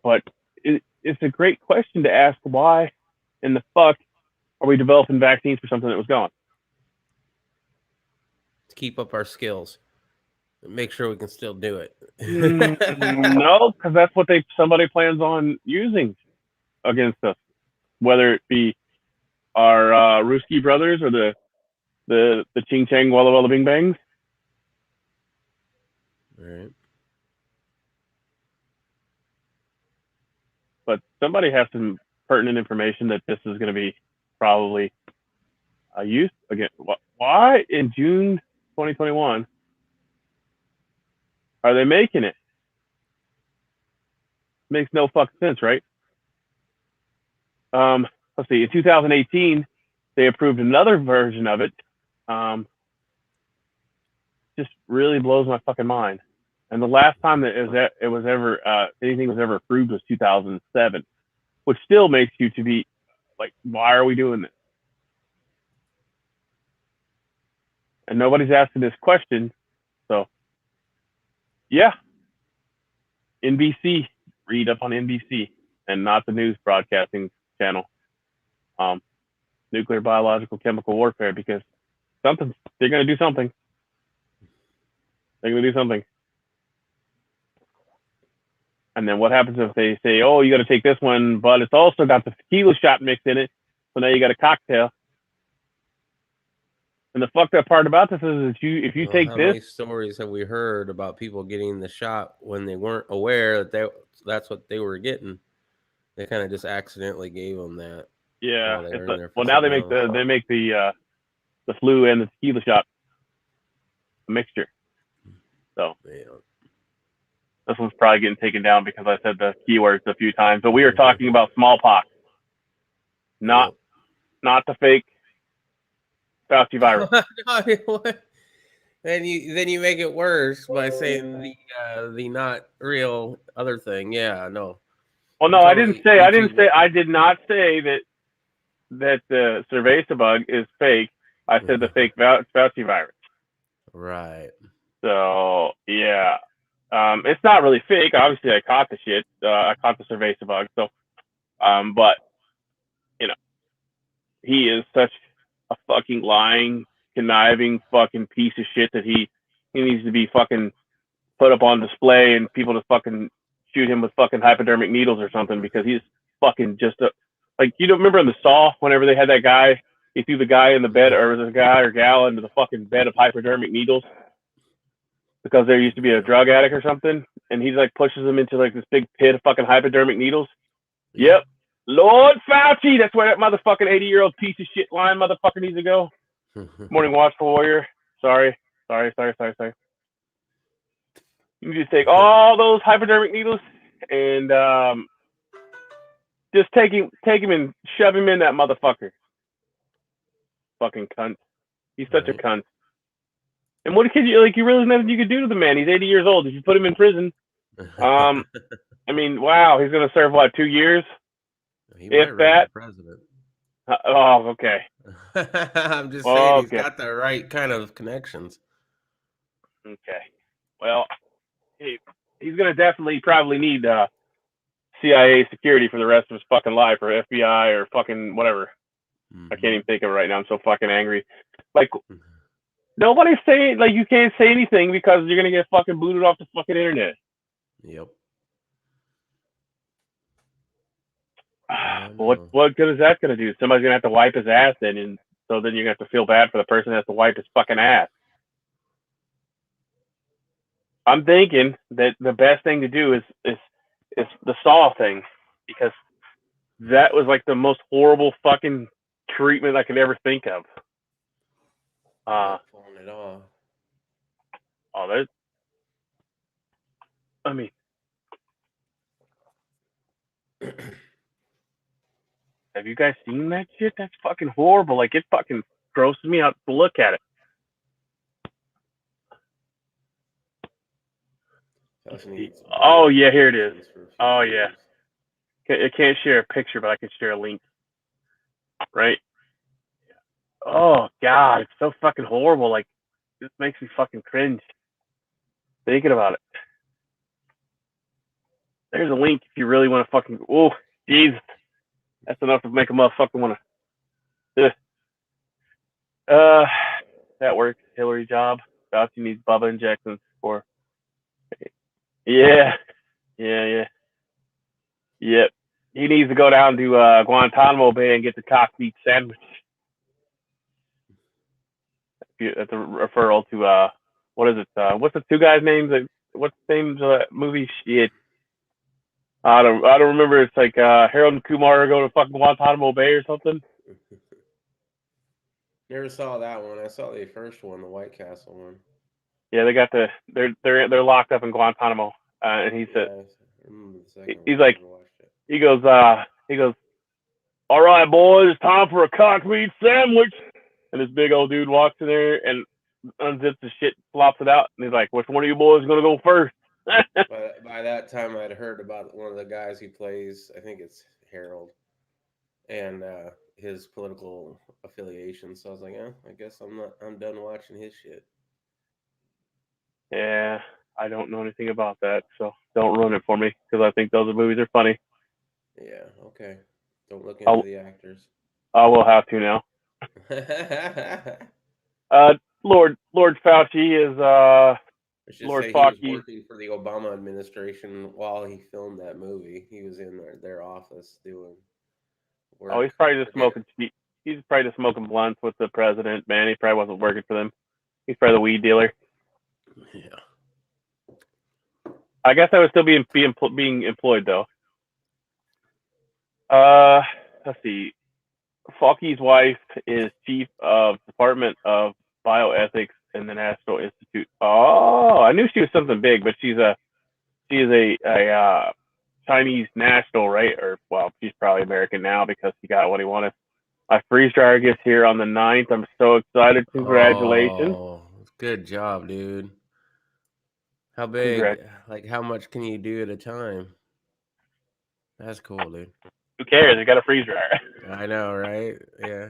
But it's a great question to ask. Why in the fuck are we developing vaccines for something that was gone? To keep up our skills. Make sure we can still do it. No, because that's what somebody plans on using against us, whether it be our Ruski brothers or the Ching Chang Walla Walla Bing Bangs. All right. But somebody has some pertinent information that this is going to be probably used again. Why in June 2021 are they making it? Makes no fucking sense, right? Let's see. In 2018, they approved another version of it. Just really blows my fucking mind. And the last time that it was ever anything was ever approved was 2007, which still makes you to be like, why are we doing this? And nobody's asking this question. So, yeah, NBC, read up on NBC and not the news broadcasting channel. Nuclear, biological, chemical warfare, because they're going to do something. They're going to do something. And then what happens if they say, oh, you got to take this one, but it's also got the tequila shot mixed in it. So now you got a cocktail. And the fucked up part about this is if you take how this. How many stories have we heard about people getting the shot when they weren't aware that that's what they were getting? They kind of just accidentally gave them that. Yeah. Well, now they make the flu and the tequila shot a mixture. So yeah. This one's probably getting taken down because I said the keywords a few times. But we are talking about smallpox, not the fake Fauci virus. Then you make it worse by saying the not real other thing. Yeah, no. Well, no, I did not say that the cerveza bug is fake. I said the fake Fauci virus. Right. So yeah, it's not really fake. Obviously, I caught the shit. I caught the cerveza bug. So, but you know, he is such a fucking lying, conniving fucking piece of shit that he needs to be fucking put up on display and people to fucking shoot him with fucking hypodermic needles or something, because he's fucking just like, you don't remember in the Saw whenever they had that guy, he threw the guy in the bed, or the guy or gal into the fucking bed of hypodermic needles because there used to be a drug addict or something, and he's like pushes him into like this big pit of fucking hypodermic needles. Yep. Lord Fauci, that's where that motherfucking 80-year-old piece of shit lying motherfucker needs to go. Morning Watchful Warrior. Sorry. You just take all those hypodermic needles and just take him and shove him in that motherfucker. Fucking cunt. He's such a cunt. And what could you, like, you really nothing you could do to the man. He's 80 years old. If you put him in prison, I mean, wow, he's going to serve, what, 2 years? He might If run that? for president. Oh, okay. I'm just saying he's Okay. got the right kind of connections. Okay. Well, he's going to definitely probably need CIA security for the rest of his fucking life, or FBI, or fucking whatever. I can't even think of it right now. I'm so fucking angry. Like, nobody's saying, like, you can't say anything because you're going to get fucking booted off the fucking internet. Yep. What good is that going to do? Somebody's going to have to wipe his ass then, and so then you're going to have to feel bad for the person that has to wipe his fucking ass. I'm thinking that the best thing to do is the saw thing, because that was like the most horrible fucking treatment I could ever think of. Pulling it off. Oh, that. I mean, have you guys seen that shit? That's fucking horrible. Like, it fucking grosses me out to look at it. Oh yeah, here it is. Oh yeah. I can't share a picture, but I can share a link. Right? Oh god, it's so fucking horrible. Like, this makes me fucking cringe thinking about it. There's a link if you really want to fucking. Oh, jeez, that's enough to make a motherfucker want to. That works. Hillary job. Fauci needs Bubba injections for. Yeah. Yep. He needs to go down to Guantanamo Bay and get the cock meat sandwich. That's a referral to what is it? What's the two guys' names? What's the names of that movie? Shit. I don't remember. It's like Harold and Kumar go to fucking Guantanamo Bay or something. Never saw that one. I saw the first one, the White Castle one. Yeah, they got they're locked up in Guantanamo, and he said he goes, all right, boys, it's time for a cock meat sandwich. And this big old dude walks in there and unzips the shit, flops it out, and he's like, which one of you boys is gonna go first? by that time, I'd heard about one of the guys he plays. I think it's Harold, and his political affiliation. So I was like, I guess I'm done watching his shit. Yeah, I don't know anything about that, so don't ruin it for me, because I think those movies are funny. Yeah, okay. Don't look into the actors. I will have to now. Lord Fauci is Lord Fauci. He was working for the Obama administration while he filmed that movie. He was in their office doing work. Oh, he's probably just smoking. He's probably just smoking blunts with the president. Man, he probably wasn't working for them. He's probably the weed dealer. Yeah. I guess I would still be being employed though. Let's see. Fauci's wife is chief of Department of Bioethics in the National Institute. Oh, I knew she was something big, but she is a Chinese national, right? Or well, she's probably American now because he got what he wanted. My freeze dryer gets here on the 9th. I'm so excited. Congratulations. Oh, good job, dude. How big? Like, how much can you do at a time? That's cool, dude. Who cares? You got a freeze dryer. I know, right? Yeah.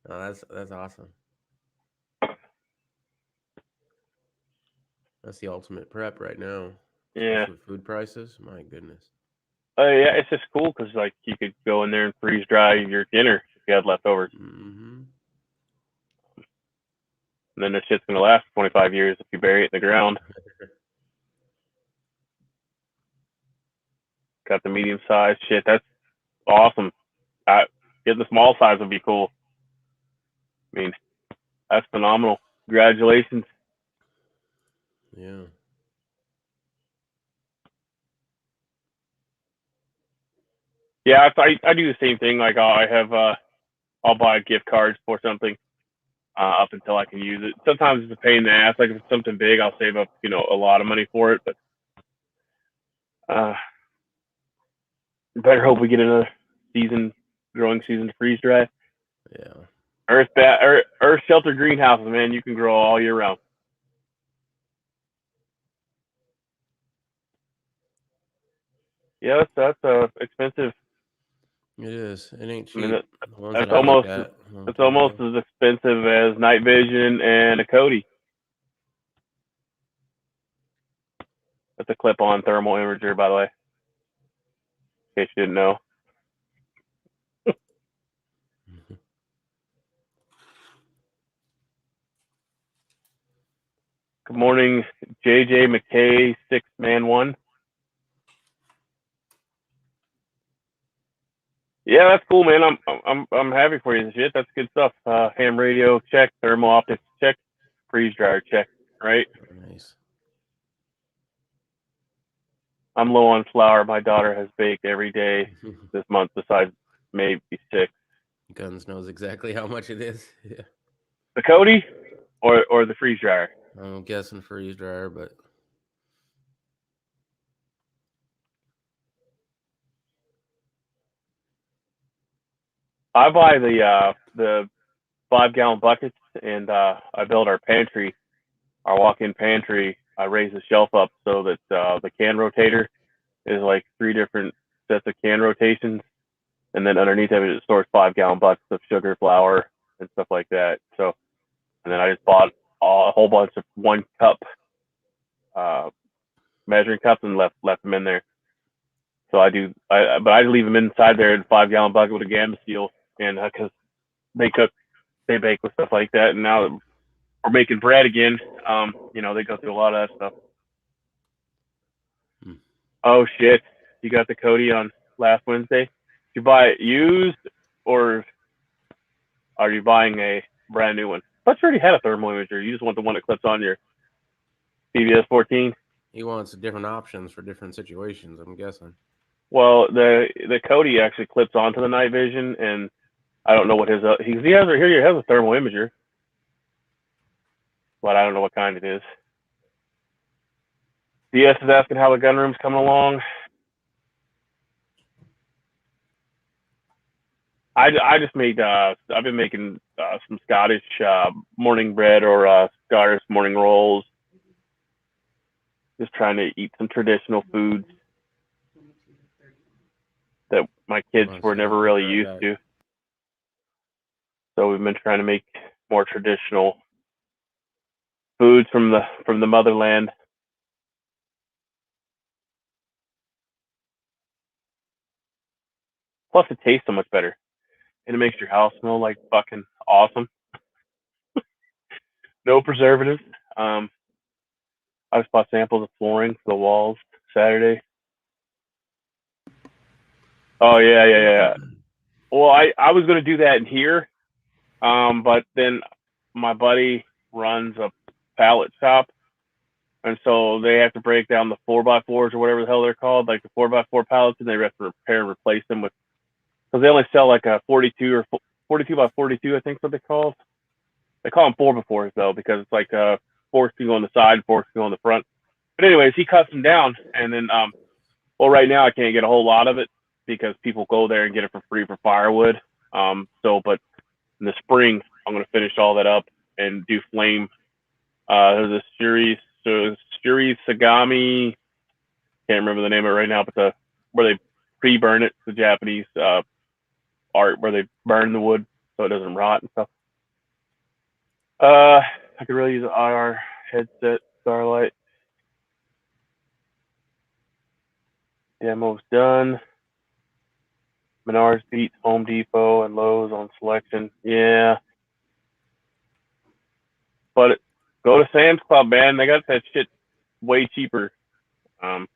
Oh, that's awesome. That's the ultimate prep right now. Yeah. With food prices, my goodness. Yeah, it's just cool because like you could go in there and freeze dry your dinner if you had leftovers. Mm-hmm. And then the shit's gonna last 25 years if you bury it in the ground. Got the medium size shit. That's awesome. Getting the small size would be cool. I mean, that's phenomenal. Congratulations. Yeah. Yeah, I do the same thing. Like I'll buy gift cards for something up until I can use it. Sometimes it's a pain in the ass. Like if it's something big, I'll save up a lot of money for it. But better hope we get another growing season to freeze dry. Yeah. Earth shelter greenhouses, man, you can grow all year round. Yeah, that's expensive. It is. It ain't I mean, cheap. The ones that's that I looked almost at. it's almost as expensive as night vision and a Cody. That's a clip-on thermal imager, by the way, in case you didn't know. Good morning, JJ McKay, 6-man-1. Yeah, that's cool, man. I'm happy for you. Shit, that's good stuff. Ham radio check, thermal optics check, freeze dryer check. Right. Nice. I'm low on flour. My daughter has baked every day this month, besides maybe 6. Guns knows exactly how much it is. Yeah. The Cody or the freeze dryer? I'm guessing freeze dryer, but I buy the 5-gallon buckets, and I build our pantry, our walk-in pantry. I raise the shelf up so that the can rotator is like 3 different sets of can rotations, and then underneath of it stores 5-gallon buckets of sugar, flour, and stuff like that. So, and then I just bought a whole bunch of 1-cup measuring cups and left them in there. So but I leave them inside there in a 5-gallon bucket with a gamma seal, and because they bake with stuff like that, and now that we're making bread again, they go through a lot of that stuff. Oh shit! You got the Cody on last Wednesday. Did you buy it used, or are you buying a brand new one? I thought you already had a thermal imager. You just want the one that clips on your CBS 14. he wants different options for different situations, I'm guessing. Well, the Cody actually clips onto the night vision, and I don't know what his he has a thermal imager, but I don't know what kind it is. DS is asking how the gun room's coming along. I just made I've been making some Scottish morning bread or Scottish morning rolls. Just trying to eat some traditional foods that my kids were never really used to. So we've been trying to make more traditional foods from the motherland. Plus, it tastes so much better, and it makes your house smell like fucking awesome. No preservatives. I just bought samples of flooring for the walls Saturday. Oh yeah. Well, I was gonna do that in here, but then my buddy runs a pallet shop, and so they have to break down the 4x4s or whatever the hell they're called, like the 4x4 pallets, and they have to repair and replace them with, because they only sell like a 42 or 42 by 42, I think is what they call. They call them 4x4s though, because it's like 4 can go on the side, 4 can go on the front. But anyways, he cuts them down, and then well, right now I can't get a whole lot of it because people go there and get it for free for firewood. But in the spring, I'm going to finish all that up and do flame. There's a Shuri Sagami. Can't remember the name of it right now, but where they pre-burn it, the Japanese art where they burn the wood so it doesn't rot and stuff. I could really use an IR headset, Starlight. Demo's done. Menards beats Home Depot and Lowe's on selection. Yeah. But go to Sam's Club, man. They got that shit way cheaper. And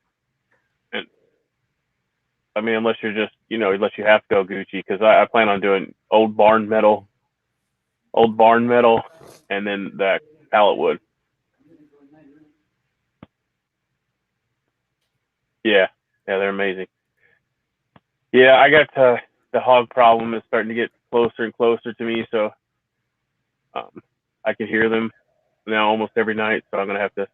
I mean, unless you're just, unless you have to go Gucci, because I plan on doing old barn metal, and then that pallet wood. Yeah, they're amazing. Yeah, I got the hog problem is starting to get closer and closer to me, so I can hear them now almost every night. So I'm gonna have to.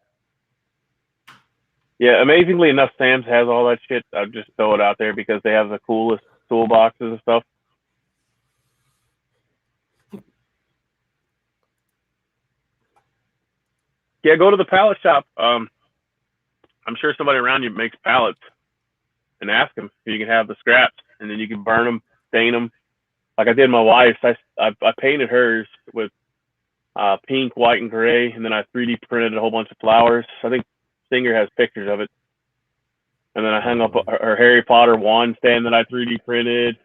Yeah, amazingly enough, Sam's has all that shit. I'll just throw it out there because they have the coolest toolboxes and stuff. Yeah, go to the pallet shop. I'm sure somebody around you makes pallets, and ask them if you can have the scraps, and then you can burn them, stain them. Like I did my wife's. I painted hers with pink, white, and gray, and then I 3D printed a whole bunch of flowers. I think Singer has pictures of it. And then I hung up her Harry Potter wand stand that I 3D printed,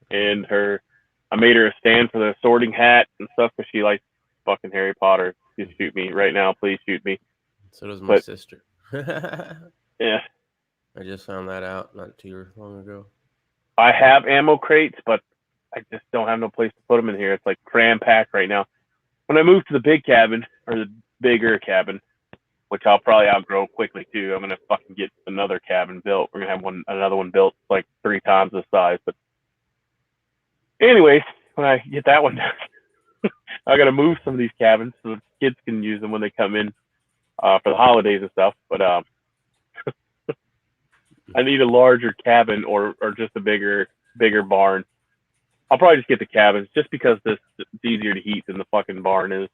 and I made her a stand for the sorting hat and stuff because she likes fucking Harry Potter. Just shoot me right now, please shoot me. So does my sister. Yeah. I just found that out not too long ago. I have ammo crates, but I just don't have no place to put them in here. It's like cram packed right now. When I move to the big cabin, or the bigger cabin, which I'll probably outgrow quickly too, I'm gonna fucking get another cabin built. We're gonna have another one built like 3 times the size. But anyways, when I get that one done, I gotta move some of these cabins so the kids can use them when they come in for the holidays and stuff. But I need a larger cabin or just a bigger barn. I'll probably just get the cabins just because it's easier to heat than the fucking barn is.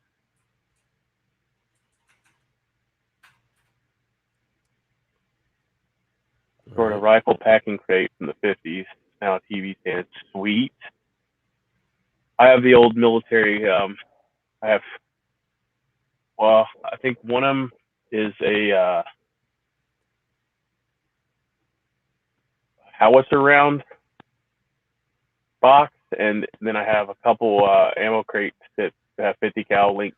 Sort of rifle packing crate from the 50s. Now a TV stand. Sweet. I have the old military. I think one of them is a howitzer round box, and then I have a couple ammo crates that have 50 cal linked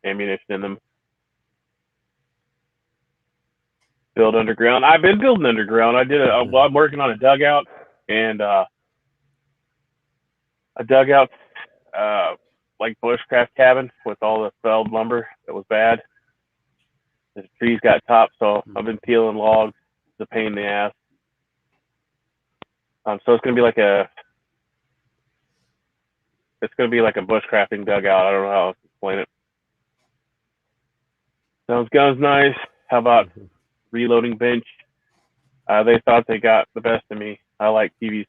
ammunition in them. Build underground. I've been building underground. I'm working on a dugout and a dugout like bushcraft cabin with all the felled lumber that was bad. The trees got topped, so I've been peeling logs. It's a pain in the ass. So it's gonna be like a bushcrafting dugout. I don't know how to explain it. Sounds guns nice. How about reloading bench? They thought they got the best of me. I like TVs.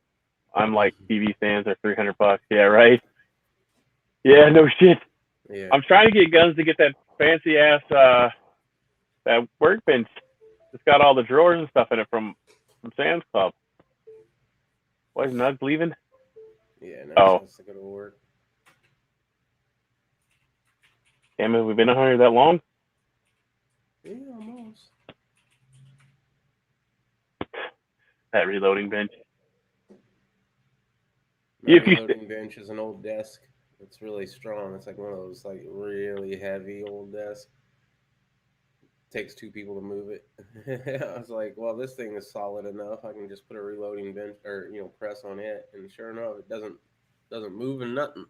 I'm like TV stands are $300. Yeah, right. Yeah, no shit. Yeah. I'm trying to get guns to get that fancy ass that workbench. It's got all the drawers and stuff in it from Sam's Club. Why is Nugs leaving? Yeah, no, oh. It's going to work. Damn it, we've been on here that long? Yeah, almost. That reloading bench. My reloading bench is an old desk. It's really strong. It's like one of those like really heavy old desks. Takes 2 people to move it. I was like, well, this thing is solid enough. I can just put a reloading bench or press on it, and sure enough, it doesn't move and nothing.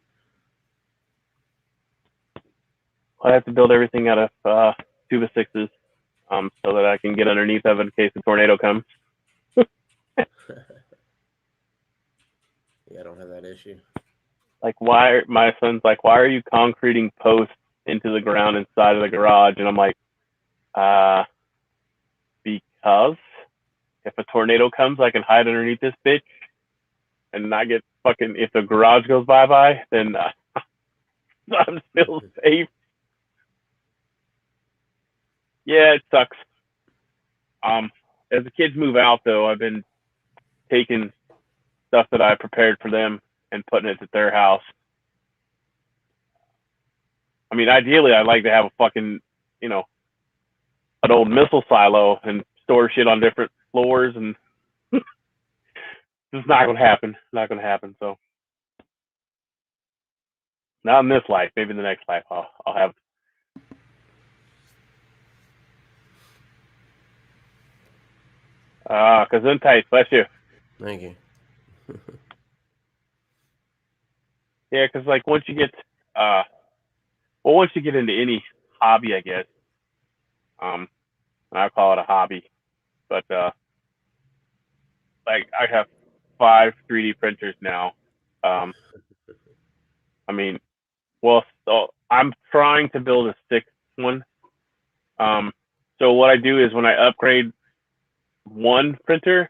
I have to build everything out of 2x6s, so that I can get underneath of it in case a tornado comes. Yeah, I don't have that issue. Like, my son's like, why are you concreting posts into the ground inside of the garage? And I'm like, because if a tornado comes, I can hide underneath this bitch and not get fucking, if the garage goes by, then I'm still safe. Yeah, it sucks. As the kids move out, though, I've been taking stuff that I prepared for them and putting it at their house. I mean, ideally, I'd like to have a fucking, an old missile silo and store shit on different floors, and it's not going to happen. Not going to happen. So, not in this life. Maybe in the next life, I'll have. Gesundheit, bless you. Thank you. Yeah, because like once you get into any hobby, I guess, I call it a hobby, but like I have 5 3D printers now. I mean, well, so I'm trying to build a 6th one. So what I do is when I upgrade one printer,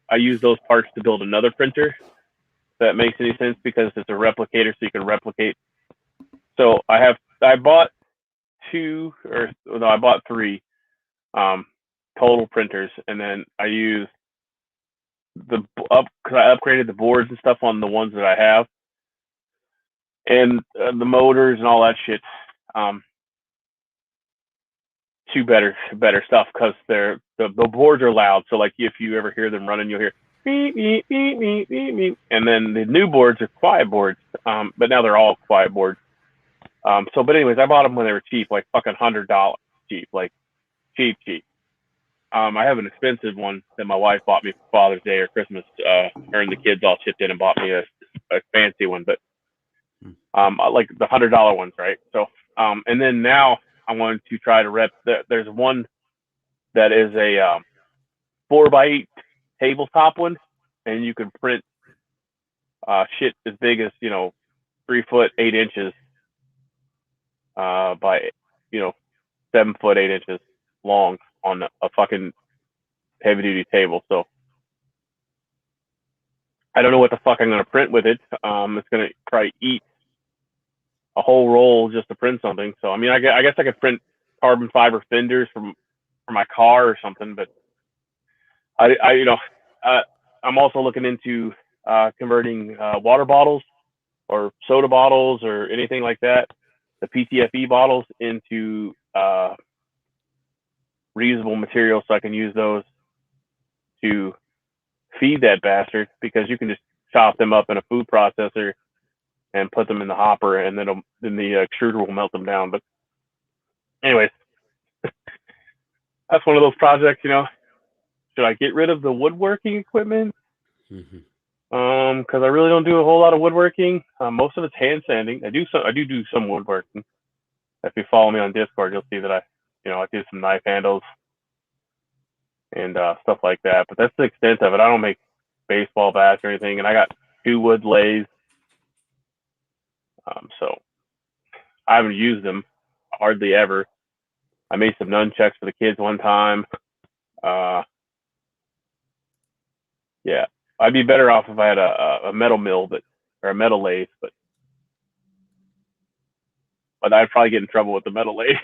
I use those parts to build another printer. If that makes any sense, because it's a replicator, so you can replicate. So I bought 3 total printers, and then I use because I upgraded the boards and stuff on the ones that I have, and the motors and all that shit. To better stuff because the boards are loud. So like if you ever hear them running, you'll hear beep beep beep beep beep beep. And then the new boards are quiet boards. But now they're all quiet boards. But anyways, I bought them when they were cheap, like fucking $100 cheap, like cheap. I have an expensive one that my wife bought me for Father's Day or Christmas. Her and the kids all chipped in and bought me a fancy one, but like the $100 ones, right? So and then now I wanted to try to rep. There's one that is a 4x8 tabletop one, and you can print shit as big as 3 foot 8 inches by 7 foot 8 inches long on a fucking heavy duty table. So I don't know what the fuck I'm gonna print with it. It's gonna probably eat a whole roll just to print something. So I mean, I guess I could print carbon fiber fenders for my car or something. But I'm also looking into converting water bottles or soda bottles or anything like that, the PTFE bottles, into reusable material, so I can use those to feed that bastard, because you can just chop them up in a food processor and put them in the hopper, and then the extruder will melt them down. But anyways, that's one of those projects. Should I get rid of the woodworking equipment? Because I really don't do a whole lot of woodworking. Most of it's hand sanding. I do some woodworking. If you follow me on Discord, you'll see that I do some knife handles and stuff like that. But that's the extent of it. I don't make baseball bats or anything, and I got 2 wood lathes. So I haven't used them hardly ever. I made some nunchucks for the kids one time. Yeah, I'd be better off if I had a metal mill, or a metal lathe, but I'd probably get in trouble with the metal lathe.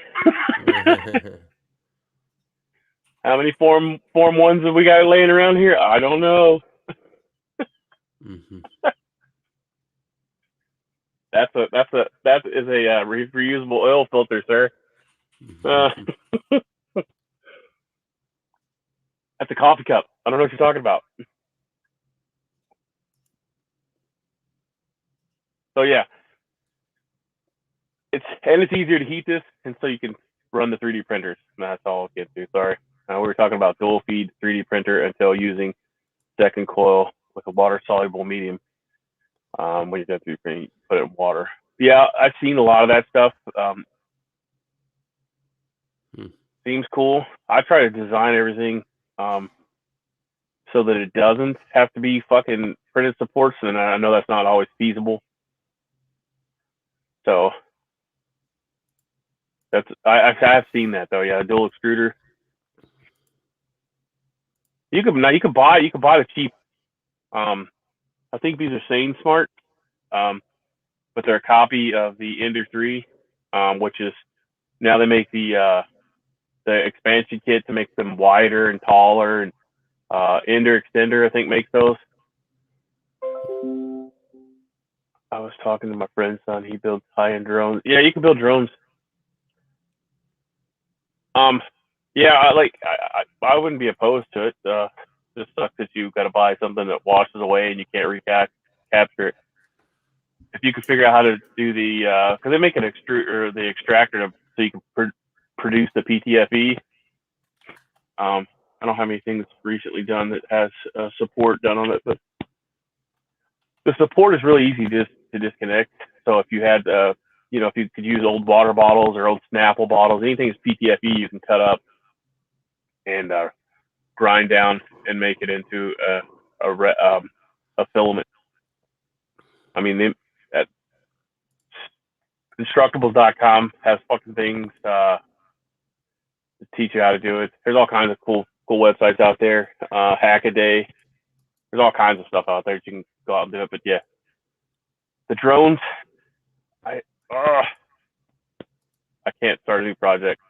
How many form ones have we got laying around here? I don't know. That is a reusable oil filter, sir. That's a coffee cup. I don't know what you're talking about. So yeah, it's easier to heat this, and so you can run the 3D printers. And that's all I'll get to. Sorry. We were talking about dual feed 3D printer until using second coil with a water soluble medium. When you have to put it in water. Yeah, I've seen a lot of that stuff. Seems cool. I try to design everything so that it doesn't have to be fucking printed supports, and I know that's not always feasible. So I've seen that though. Yeah, a dual extruder. You could buy the cheap. I think these are Sane Smart, but they're a copy of the Ender 3, which is now they make the expansion kit to make them wider and taller, and Ender Extender I think makes those. I was talking to my friend's son. He builds high-end drones. Yeah, you can build drones. Yeah, I wouldn't be opposed to it. It just sucks that you got to buy something that washes away and you can't recapture it. If you could figure out how to do the, because they make an the extractor so you can produce the PTFE. I don't have anything recently done that has support done on it, but the support is really easy to disconnect. So if you had, if you could use old water bottles or old Snapple bottles, anything that's PTFE, you can cut up and grind down and make it into a filament. I mean, at Constructables.com has fucking things to teach you how to do it. There's all kinds of cool websites out there. Hackaday. There's all kinds of stuff out there that you can go out and do it. But yeah, the drones, I can't start a new project.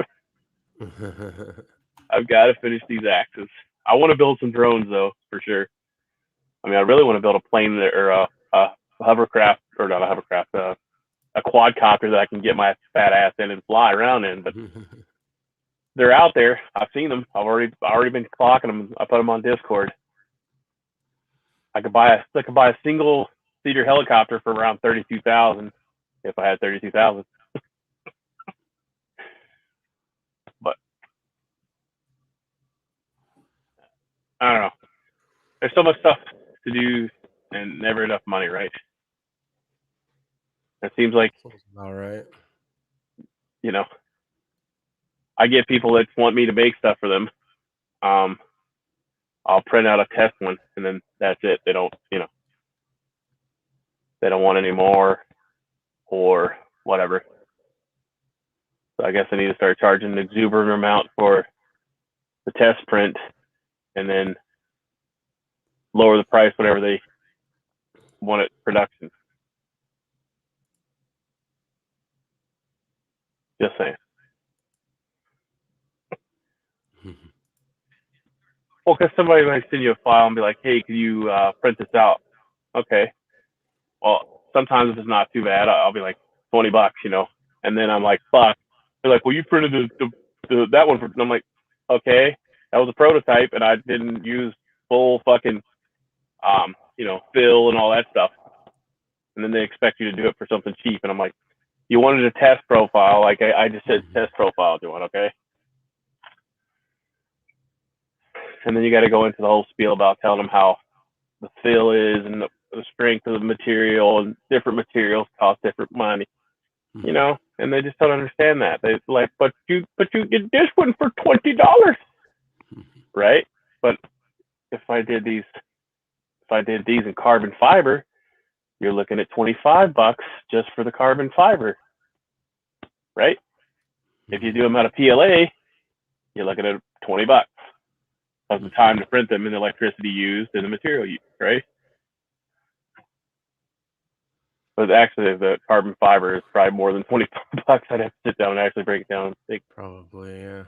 I've got to finish these axes. I want to build some drones though, for sure. I mean, I really want to build a plane or a hovercraft, or not a hovercraft, a quadcopter that I can get my fat ass in and fly around in. But they're out there. I've seen them. I've already been clocking them. I put them on Discord. I could buy a single seater helicopter for around $32,000 if I had $32,000. But I don't know. There's so much stuff to do and never enough money, right? It seems like, all right. You know, I get people that want me to make stuff for them. I'll print out a test one, and then that's it. They don't want any more or whatever. So I guess I need to start charging an exuberant amount for the test print, and then lower the price whenever they want it production. Just saying. Well, because somebody might send you a file and be like, "Hey, can you print this out?" Okay. Well, sometimes if it's not too bad, I'll be like $20, and then I'm like, "Fuck." They're like, "Well, you printed that one for," and I'm like, "Okay, that was a prototype, and I didn't use full fucking, fill and all that stuff." And then they expect you to do it for something cheap, and I'm like, "You wanted a test profile? Like I just said, test profile doing, okay?" And then you got to go into the whole spiel about telling them how the fill is and the strength of the material, and different materials cost different money, and they just don't understand that. They're like, but you get this one for $20, right? But if I did these in carbon fiber, you're looking at $25 just for the carbon fiber, right? If you do them out of PLA, you're looking at $20 of the time to print them and the electricity used and the material used, right? But actually, the carbon fiber is probably more than $25. I'd have to sit down and actually break it down. Probably, yeah.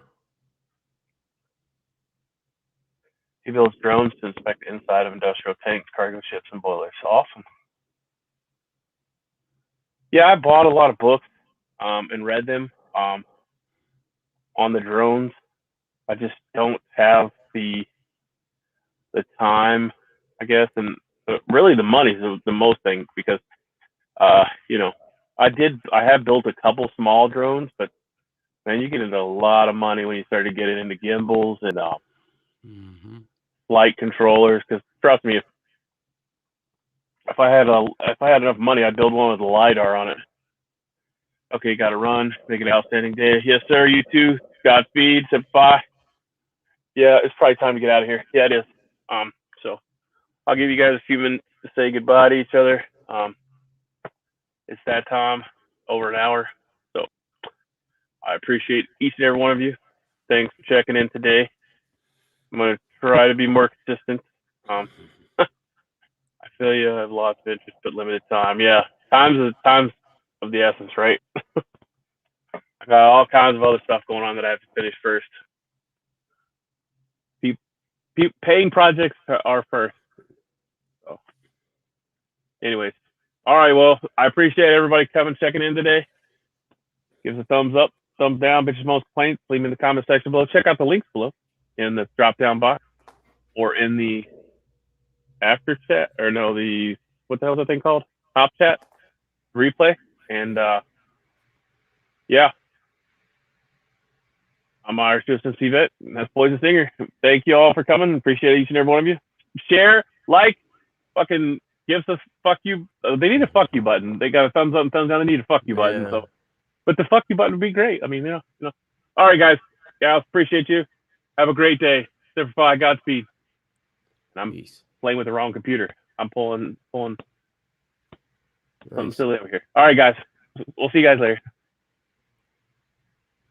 He builds drones to inspect the inside of industrial tanks, cargo ships, and boilers. Awesome. Yeah, I bought a lot of books and read them on the drones. I just don't have the time, I guess, and really the money's the most thing, because I have built a couple small drones, but man, you get into a lot of money when you start to get into gimbals and flight controllers. Because trust me, if I had enough money, I'd build one with a LiDAR on it. Okay, got to run. Make an outstanding day. Yes, sir. You too. Godspeed. Bye. Yeah, it's probably time to get out of here. Yeah, it is. So I'll give you guys a few minutes to say goodbye to each other. It's that time, over an hour. So I appreciate each and every one of you. Thanks for checking in today. I'm going to try to be more consistent. I feel you have lots of interest, but limited time. Yeah, time's of the essence, right? I got all kinds of other stuff going on that I have to finish first. Paying projects are first. So, anyways, all right. Well, I appreciate everybody checking in today. Give us a thumbs up, thumbs down, bitches most complaints. Leave them in the comment section below. Check out the links below in the drop down box or in the after chat, or no, what the hell is that thing called? Top chat replay. And yeah, I'm Irish USMC Vet, and that's Boys and Singer. Thank you all for coming. Appreciate each and every one of you. Share, like, fucking give us a fuck you. They need a fuck you button. They got a thumbs up and thumbs down. They need a fuck you button. So, but the fuck you button would be great. I mean, All right, guys, gals, appreciate you. Have a great day. Simplify, Godspeed. And I'm playing with the wrong computer. I'm pulling something silly over here. All right, guys. We'll see you guys later.